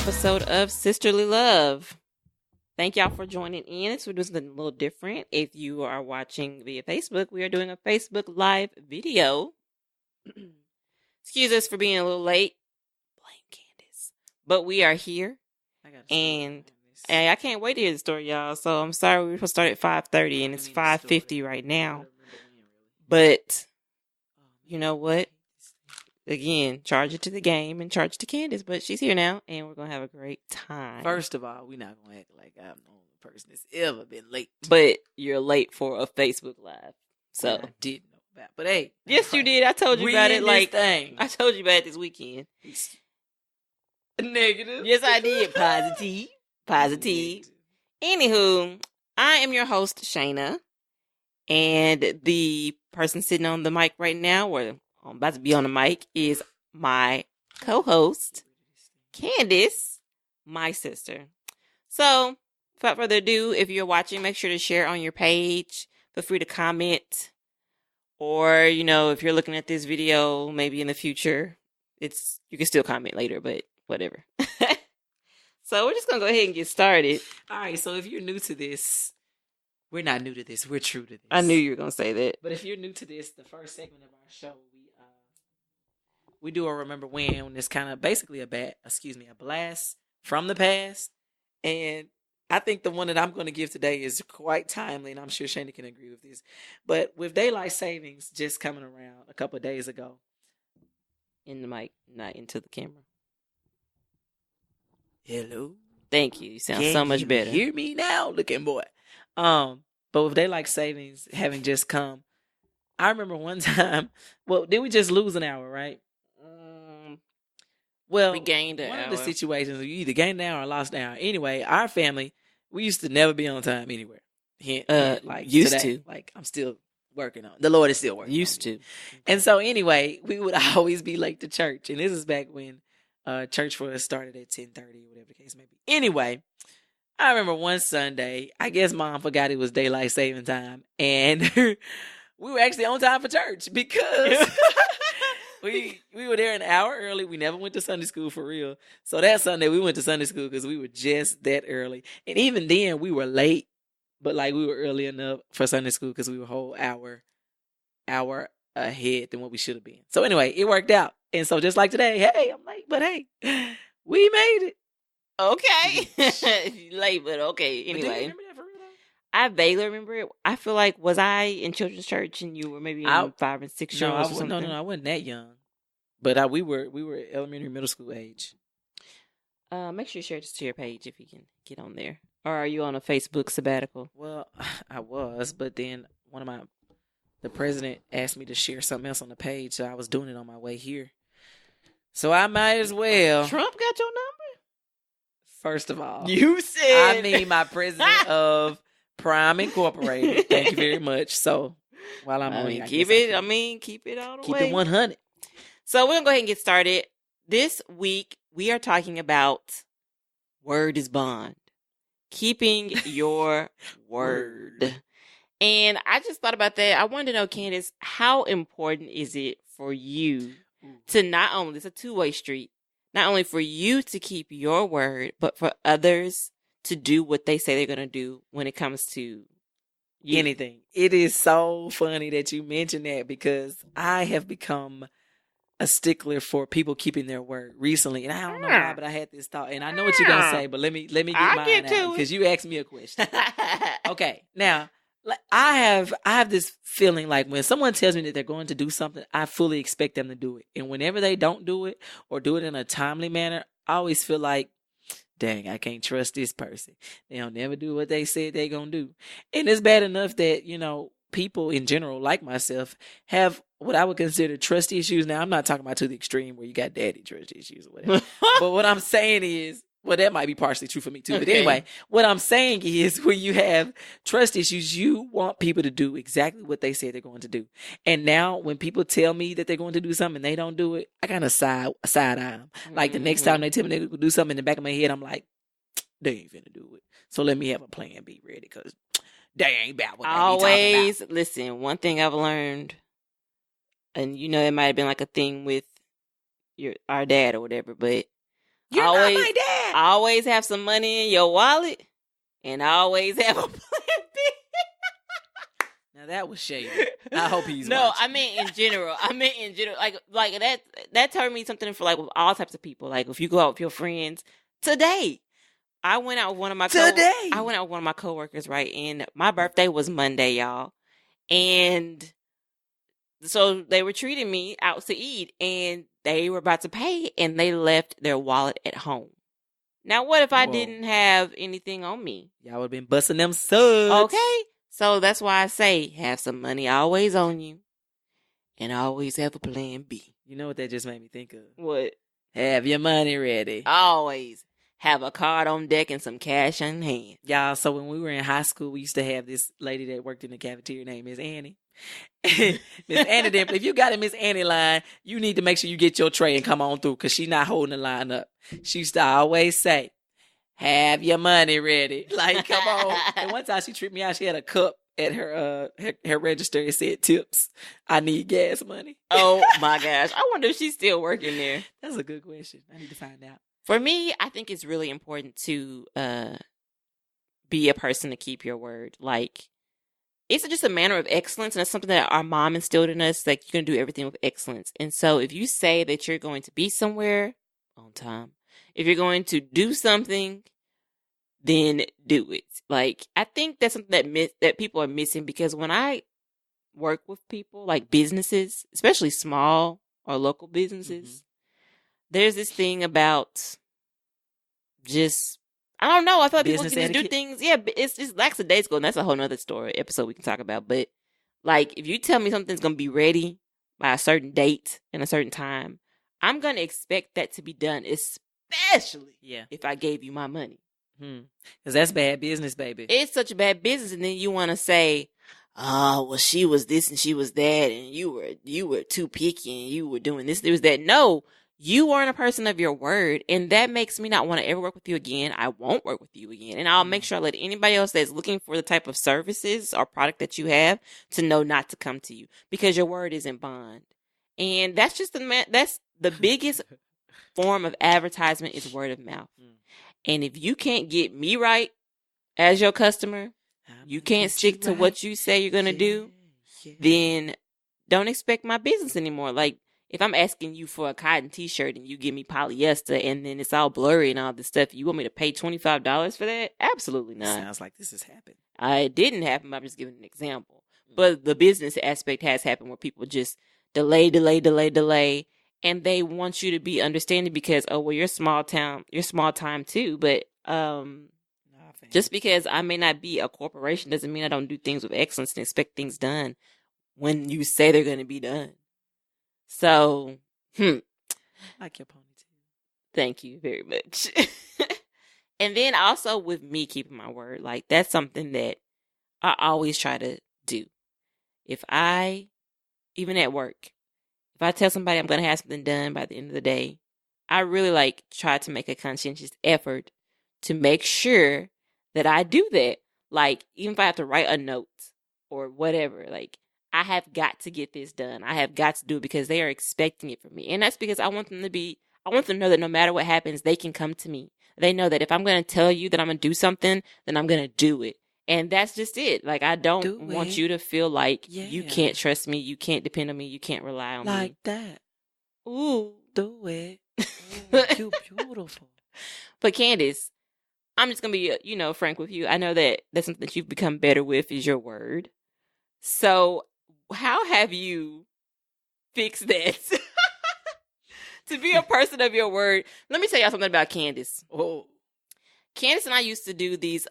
episode of Sisterly Love. Thank y'all for joining in. We're doing something a little different. If you are watching via Facebook, we are doing a Facebook Live video. Excuse us for being a little late. Blame Candace. But we are here. And I can't wait to hear the story, y'all. So I'm sorry we were supposed to start at 5:30 and it's 5:50 right now. But you know what? Again, charge it to the game and charge it to Candace. But she's here now, and we're going to have a great time. First of all, we're not going to act like I'm the only person that's ever been late. But you're late for a Facebook Live. So I didn't know about. But hey. Yes, you did. I told you about it. Thing. I told you about it this weekend. Negative. Yes, I did. Positive. Anywho, I am your host, Shayna. And the person sitting on the mic right now, or I'm about to be on the mic, is my co-host, Candace, my sister. So, without further ado, if you're watching, make sure to share on your page. Feel free to comment. Or, you know, if you're looking at this video, maybe in the future, you can still comment later, but whatever. So, we're just going to go ahead and get started. All right, so if you're new to this, we're not new to this. We're true to this. I knew you were going to say that. But if you're new to this, the first segment of our show, we do a Remember When. It's kind of basically a blast from the past. And I think the one that I'm going to give today is quite timely, and I'm sure Shana can agree with this. But with daylight savings just coming around a couple of days ago. In the mic, not into the camera. Hello? Thank you. You sound so much better. Hear me now, looking boy. But with daylight savings having just come, I remember one time, well, did we just lose an hour, right? Well, we gained an hour. One of the situations, you either gained an hour or lost an hour. Anyway, our family, we used to never be on time anywhere. Used to. Like, I'm still working on it. The Lord is still working Used to. And so anyway, we would always be late to church. And this is back when church for us started at 10:30 or whatever the case may be. Anyway, I remember one Sunday, I guess Mom forgot it was daylight saving time. And we were actually on time for church because we were there an hour early. We never went to Sunday school for real. So that Sunday we went to Sunday school because we were just that early. And even then we were late, but like we were early enough for Sunday school because we were a whole hour ahead than what we should have been. So anyway, it worked out. And so just like today, hey, I'm late, but hey, we made it. Okay. Late, but okay. Anyway. But do you remember that for real though? I vaguely remember it. I feel like, was I in children's church and you were maybe in 5 and 6 years old or something? No, I wasn't that young. But we were elementary, middle school age. Make sure you share this to your page if you can get on there. Or are you on a Facebook sabbatical? Well, I was, but then the president asked me to share something else on the page, so I was doing it on my way here. So I might as well. Trump got your number? First of all, you said. I mean, my president of Prime Incorporated. Thank you very much. So while I'm on here, keep it all the way. Keep it 100. So we're going to go ahead and get started. This week, we are talking about word is bond. Keeping your word. And I just thought about that. I wanted to know, Candace, how important is it for you to not only, it's a two-way street, not only for you to keep your word, but for others to do what they say they're going to do when it comes to anything. It is so funny that you mentioned that because I have become a stickler for people keeping their word recently. And I don't know why, but I had this thought. And I know what you're going to say, but let me get mine out because you asked me a question. Okay. Now, like I have this feeling like when someone tells me that they're going to do something, I fully expect them to do it. And whenever they don't do it or do it in a timely manner, I always feel like, dang, I can't trust this person. They don't never do what they said they're going to do. And it's bad enough that, you know, people in general, like myself, have what I would consider trust issues. Now, I'm not talking about to the extreme where you got daddy trust issues or whatever. But what I'm saying is, well, that might be partially true for me too. Okay. But anyway, what I'm saying is when you have trust issues, you want people to do exactly what they say they're going to do. And now when people tell me that they're going to do something and they don't do it, I kind of side eye them. Like the next time they tell me they're going to do something, in the back of my head, I'm like, they ain't finna do it. So let me have a plan B ready because they ain't about what they always talking about. Listen, one thing I've learned, and you know, it might have been like a thing with our dad or whatever, but You're not my dad. Always have some money in your wallet, and always have a plan B. Now that was shady. I hope he's no. watching. I mean in general. Like that turned me something for like with all types of people. Like if you go out with your friends today. I went out with one of my coworkers, right? And my birthday was Monday, y'all. And so they were treating me out to eat, and they were about to pay, and they left their wallet at home. Now, what if I didn't have anything on me? Y'all would have been busting them suds. Okay. So that's why I say have some money always on you, and always have a plan B. You know what that just made me think of? What? Have your money ready. Always have a card on deck and some cash in hand. Y'all, so when we were in high school, we used to have this lady that worked in the cafeteria named Miss Annie. Miss Annie didn't. If you got a Miss Annie line, you need to make sure you get your tray and come on through because she's not holding the line up. She used to always say, have your money ready. Like, come on. And one time she tripped me out. She had a cup at her register. It said tips. I need gas money. Oh my gosh. I wonder if she's still working there. That's a good question. I need to find out. For me, I think it's really important to be a person to keep your word. Like, it's just a manner of excellence, and it's something that our mom instilled in us. Like, you're going to do everything with excellence. And so if you say that you're going to be somewhere on time, if you're going to do something, then do it. Like, I think that's something that people are missing, because when I work with people, like businesses, especially small or local businesses, there's this thing about just, I don't know. I feel like people can just do things. Yeah, it's just lackadaisical, and that's a whole nother episode we can talk about. But like, if you tell me something's going to be ready by a certain date and a certain time, I'm going to expect that to be done, especially if I gave you my money. Because that's bad business, baby. It's such a bad business, and then you want to say, oh, well, she was this and she was that, and you were too picky, and you were doing this, there was that. No. You weren't a person of your word, and that makes me not want to ever work with you again. I won't work with you again, and I'll make sure I let anybody else that's looking for the type of services or product that you have to know not to come to you, because your word isn't bond. And that's just that's the biggest form of advertisement is word of mouth. And if you can't get me right as your customer, you can't stick to what you say you're going to do, then don't expect my business anymore. Like, if I'm asking you for a cotton t-shirt and you give me polyester and then it's all blurry and all this stuff, you want me to pay $25 for that? Absolutely not. Sounds like this has happened. It didn't happen. I'm just giving an example. But the business aspect has happened where people just delay. And they want you to be understanding because, oh, well, you're small time too. But just because I may not be a corporation doesn't mean I don't do things with excellence and expect things done when you say they're going to be done. So, like your ponytail. Thank you very much. And then also with me keeping my word, like that's something that I always try to do. Even at work, if I tell somebody I'm going to have something done by the end of the day, I really try to make a conscientious effort to make sure that I do that. Like, even if I have to write a note or whatever, like, I have got to get this done. I have got to do it because they are expecting it from me. And that's because I want them to know that no matter what happens, they can come to me. They know that if I'm going to tell you that I'm going to do something, then I'm going to do it. And that's just it. Like, I don't want you to feel like you can't trust me, you can't depend on me, you can't rely on me. Like that. Ooh. Do it. Ooh, you're beautiful. But Candace, I'm just going to be, frank with you. I know that that's something that you've become better with is your word. So how have you fixed that? To be a person of your word. Let me tell y'all something about Candace. Oh. Candace and I used to do these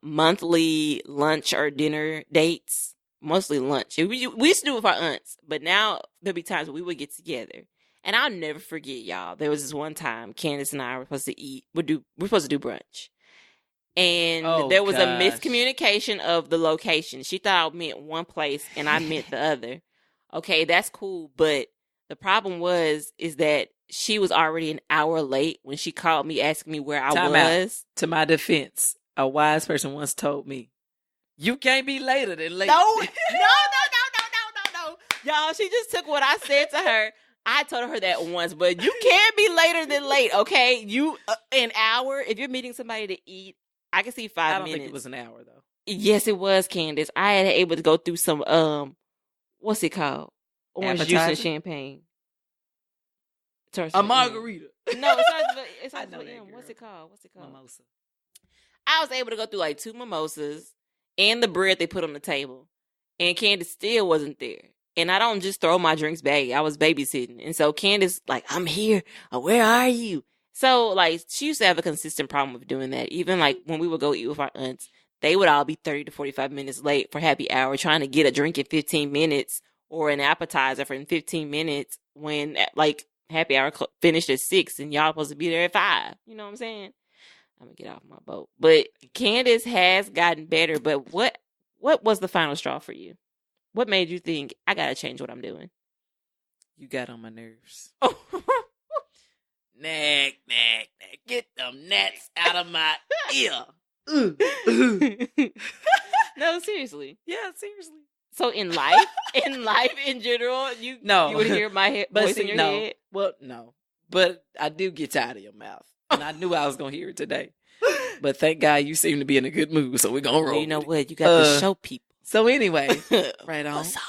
monthly lunch or dinner dates. Mostly lunch. We used to do it with our aunts, but now there'll be times we would get together. And I'll never forget, y'all. There was this one time Candace and I were supposed to eat. We're supposed to do brunch. And there was a miscommunication of the location. She thought I meant one place and I meant the other. Okay, that's cool. But the problem is that she was already an hour late when she called me asking me where I was. To my defense, a wise person once told me, you can't be later than late. No. Y'all, she just took what I said to her. I told her that once, but you can't be later than late, okay? You an hour. If you're meeting somebody to eat, I can see 5 minutes. I don't think it was an hour though. Yes, it was, Candace. I had able to go through some what's it called? Orange juice and Appetizer? champagne. A margarita. No, it starts with M. What's it called? Mimosa. I was able to go through like 2 mimosas and the bread they put on the table, and Candace still wasn't there. And I don't just throw my drinks back. I was babysitting, and so Candace like, I'm here. Where are you? So like, she used to have a consistent problem with doing that. Even like when we would go eat with our aunts, they would all be 30 to 45 minutes late for happy hour, trying to get a drink in 15 minutes or an appetizer in 15 minutes when like happy hour finished at 6 and y'all supposed to be there at 5. You know what I'm saying? I'm gonna get off my boat. But Candace has gotten better. But what was the final straw for you? What made you think I gotta change what I'm doing? You got on my nerves. Oh. Nag. Get them gnats out of my ear. No, seriously. Yeah, seriously. So in life in general, you would hear my voice in your head? Well, no. But I do get tired of your mouth. And I knew I was going to hear it today. But thank God you seem to be in a good mood, so we're going to roll. You know what? You got to show people. So anyway, right on. Facade.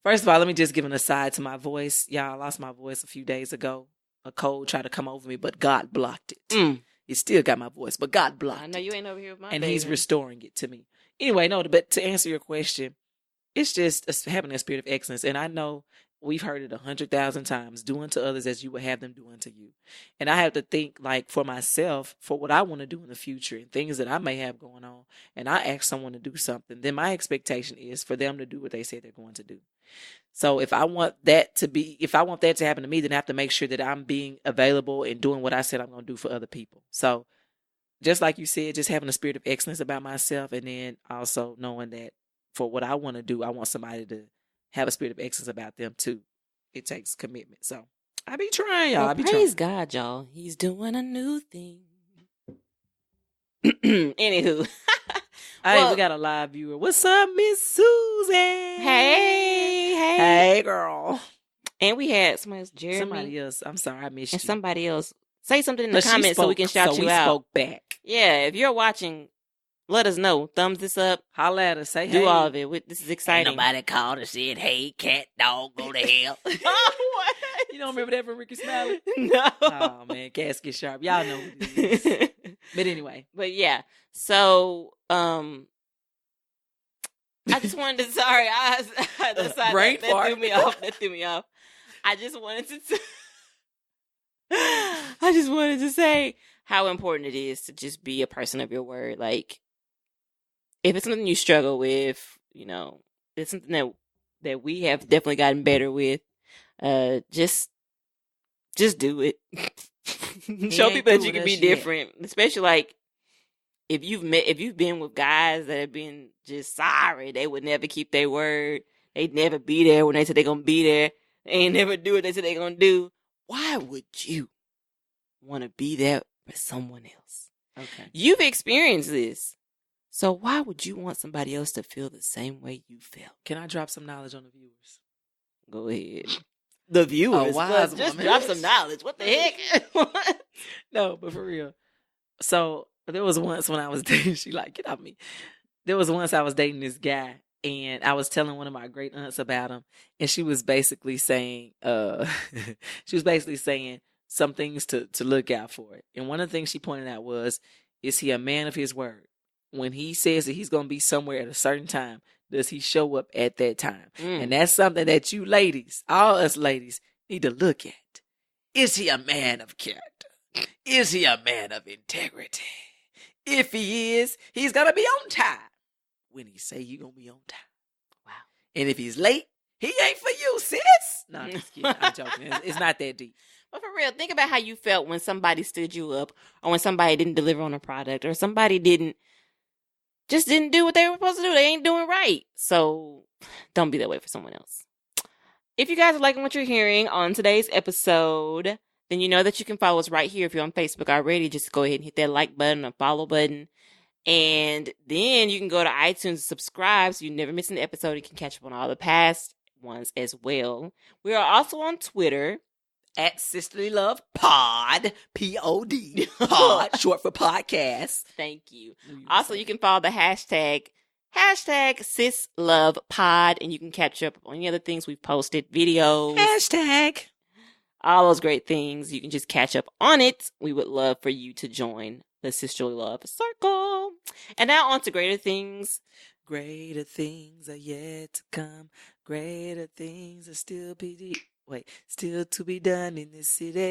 First of all, let me just give an aside to my voice. Y'all, I lost my voice a few days ago. A cold tried to come over me, but God blocked it. It still got my voice, but God blocked it. I know you ain't over here with my and baby. He's restoring it to me. Anyway, no, but to answer your question, it's just having a spirit of excellence. And I know we've heard it 100,000 times, do unto others as you would have them do unto you. And I have to think like for myself, for what I want to do in the future and things that I may have going on. And I ask someone to do something, then my expectation is for them to do what they say they're going to do. So if I want that to happen to me, then I have to make sure that I'm being available and doing what I said I'm going to do for other people. So just like you said, just having a spirit of excellence about myself, and then also knowing that for what I want to do, I want somebody to have a spirit of excellence about them too. It takes commitment. So I be trying, y'all. Well, I be praise trying. God, y'all. He's doing a new thing. Anywho. Hey, we got a live viewer. What's up, Miss Susan? Hey, girl. And we had somebody else, Jeremy. Somebody else. I'm sorry, I missed and you. somebody else. Say something in the comments so we can shout you out. Spoke back. Yeah, if you're watching, let us know. Thumbs this up. Holla at us. Say Do hey. all of it. This is exciting. Ain't nobody called and said, hey, cat, dog, go to hell. What? You don't remember that from Ricky Smiley? No. Oh, man. Casket sharp. Y'all know what it is. But anyway. But yeah. So, I just wanted to, sorry, that threw me off. That threw me off. I just wanted to say how important it is to just be a person of your word. Like, if it's something you struggle with, you know, it's something that we have definitely gotten better with. Just do it. Show people that you can be different, especially like if you've been with guys that have been just sorry, they would never keep their word. They'd never be there when they said they're gonna be there. They ain't never do what they said they're gonna do. Why would you want to be there for someone else? Okay. You've experienced this. So why would you want somebody else to feel the same way you felt? Can I drop some knowledge on the viewers? Go ahead. The viewers. Just drop some knowledge. What the heck? No, but for real. So there was once when I was dating, get off me. There was once I was dating this guy, and I was telling one of my great aunts about him, and she was basically saying, some things to look out for. And one of the things she pointed out was, is he a man of his word? When he says that he's going to be somewhere at a certain time, does he show up at that time? And that's something that you ladies, all us ladies, need to look at. Is he a man of character? Is he a man of integrity? If he is, he's going to be on time when he say you're going to be on time. Wow. And if he's late, he ain't for you, sis. No, I'm just kidding. I'm joking. It's not that deep. But for real, think about how you felt when somebody stood you up, or when somebody didn't deliver on a product, or somebody didn't do what they were supposed to do. They ain't doing right. So don't be that way for someone else. If you guys are liking what you're hearing on today's episode, then you know that you can follow us right here. If you're on Facebook already, just go ahead and hit that like button or follow button. And then you can go to iTunes and subscribe so you never miss an episode. You can catch up on all the past ones as well. We are also on Twitter at Sisterly Love Pod, P-O-D, pod, short for podcast. Thank you. Also, you can follow the hashtag #SisLovePod, and you can catch up on any other things we've posted, videos. Hashtag. All those great things. You can just catch up on it. We would love for you to join the Sisterly Love Circle. And now on to greater things. Greater things are yet to come. Greater things are still to be done in this city.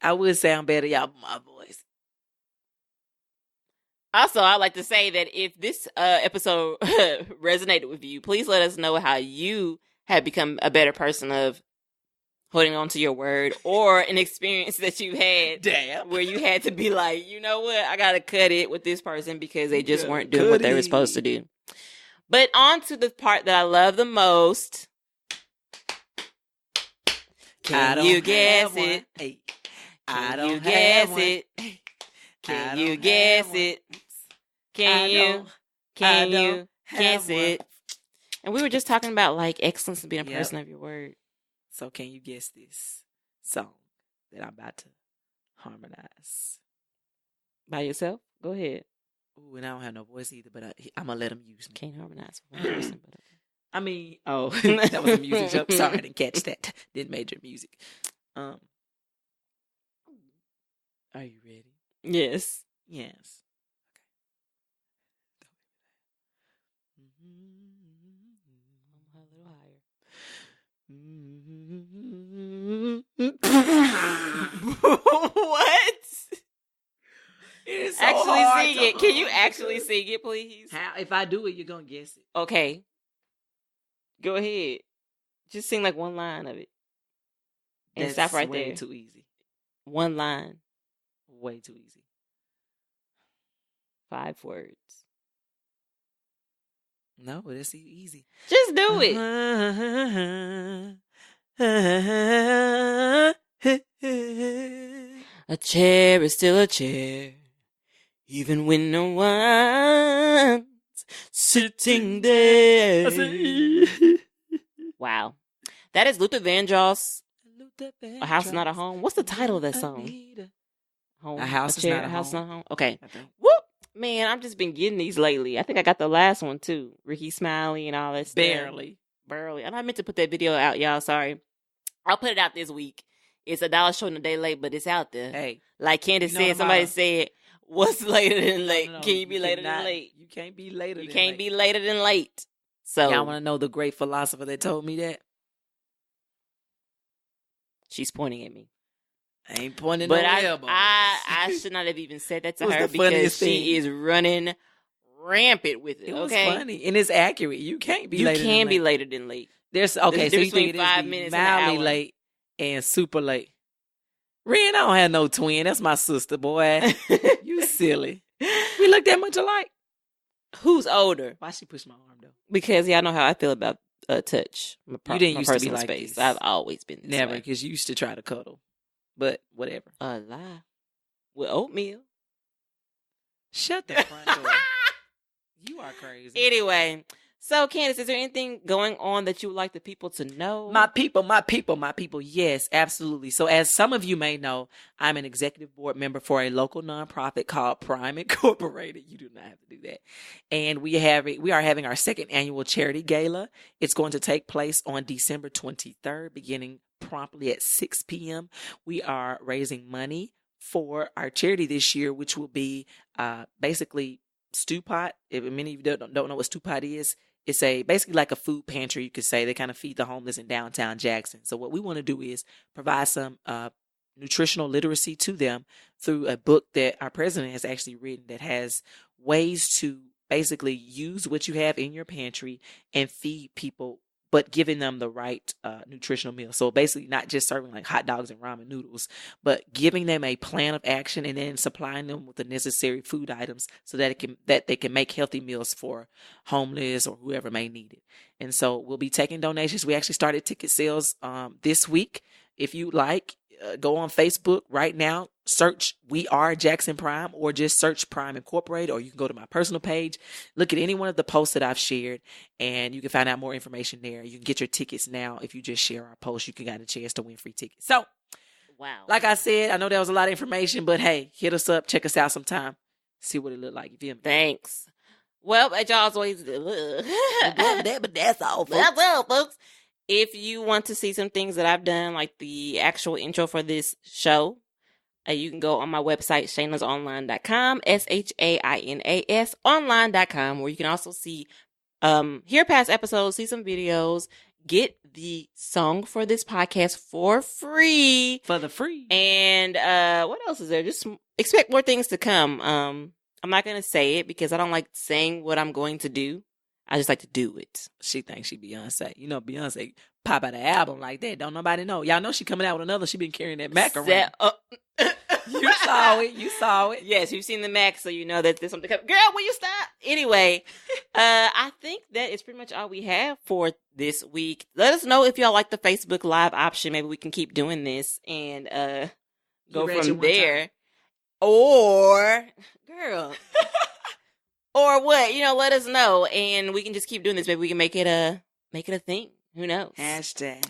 I would sound better, y'all, but my voice. Also, I'd like to say that if this episode resonated with you, please let us know how you have become a better person of holding on to your word, or an experience that you had where you had to be like, you know what, I gotta cut it with this person because they just weren't doing what they were supposed to do. But on to the part that I love the most. Can you guess it? Can you guess it? Can you guess it? Can you guess it? And we were just talking about like excellence and being a person of your word. So can you guess this song that I'm about to harmonize? By yourself? Go ahead. Ooh, and I don't have no voice either, but I'm going to let them use me. Can't harmonize with one person. But I mean, that was a music joke. Sorry, I didn't catch that. Didn't major music. Are you ready? Yes. Yes. A little higher. What? It's so actually hard sing it. Can you actually sing it, please? How? If I do it, you're gonna guess it. Okay. Go ahead. Just sing like one line of it. And stop right there. Way too easy. One line. Way too easy. 5 words. No, that's easy. Just do it. A chair is still a chair, even when no one's sitting there. Wow. That is Luther Vandross. A House is Not a Home. What's the title of that song? Home. A House is Not a Home. Okay. Whoop. Man, I've just been getting these lately. I think I got the last one too. Ricky Smiley and all that stuff. Barely. And I meant to put that video out, y'all. Sorry. I'll put it out this week. It's $1 short and a day late, but it's out there. Hey. Like Candace said, somebody said, what's later than late? No. Can you be later than late? You can't be later than late. You can't be later than late. So y'all want to know the great philosopher that told me that? She's pointing at me. I ain't pointing but no elbows. I should not have even said that to her because she is running rampant with it. It was funny and it's accurate. You can't be. You later can than be late. later than late. There's so you think 5 minutes mildly and an hour. late and super late. Ren, I don't have no twin. That's my sister, boy. You silly. We look that much alike. Who's older? Why she push my arm though? Because y'all know how I feel about touch. You didn't used to be like space. this. I've always been this Never, way. because you used to try to cuddle. But whatever. A lie. With oatmeal. Shut the front door. You are crazy. Anyway, so Candace, is there anything going on that you would like the people to know? My people. Yes, absolutely. So as some of you may know, I'm an executive board member for a local nonprofit called Prime Incorporated. You do not have to do that. And we are having our second annual charity gala. It's going to take place on December 23rd, beginning promptly at 6 p.m. We are raising money for our charity this year, which will be basically Stew Pot. If many of you don't know what Stew Pot is, it's basically like a food pantry, you could say. They kind of feed the homeless in downtown Jackson. So what we want to do is provide some nutritional literacy to them through a book that our president has actually written that has ways to basically use what you have in your pantry and feed people, but giving them the right nutritional meal. So basically not just serving like hot dogs and ramen noodles, but giving them a plan of action and then supplying them with the necessary food items so that they can make healthy meals for homeless or whoever may need it. And so we'll be taking donations. We actually started ticket sales this week. If you like, go on Facebook right now, search We Are Jackson Prime, or just search Prime Incorporated, or you can go to my personal page, look at any one of the posts that I've shared, and you can find out more information there. You can get your tickets now. If you just share our post, you can get a chance to win free tickets. So, wow. Like I said, I know that was a lot of information, but hey, hit us up, check us out sometime, see what it look like. You feel me? Thanks. Well, as y'all always do. But that's all, folks. That's all, folks. If you want to see some things that I've done, like the actual intro for this show, you can go on my website, shainasonline.com, SHAINAS online.com, where you can also see, hear past episodes, see some videos, get the song for this podcast for free. For the free. And what else is there? Just expect more things to come. I'm not going to say it because I don't like saying what I'm going to do. I just like to do it. She thinks she Beyonce. You know, Beyonce pop out an album like that. Don't nobody know. Y'all know she coming out with another. She been carrying that Mac around. You saw it. You saw it. Yes, you've seen the Mac, so you know that there's something coming. Girl, will you stop? Anyway, I think that is pretty much all we have for this week. Let us know if y'all like the Facebook Live option. Maybe we can keep doing this and go from there. Or, girl, or what? You know, let us know, and we can just keep doing this. Maybe we can make it a thing. Who knows? Hashtag.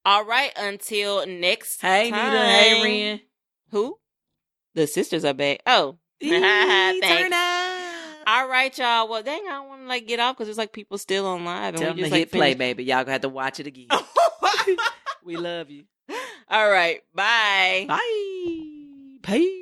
All right, until next time. Hey, Nita. Hey, Ren. Who? The sisters are back. Oh. Turn up. All right, y'all. Well, dang, I don't want to like get off because there's like people still on live. Tell them to hit play, baby. Y'all gonna have to watch it again. We love you. All right. Bye. Bye. Peace.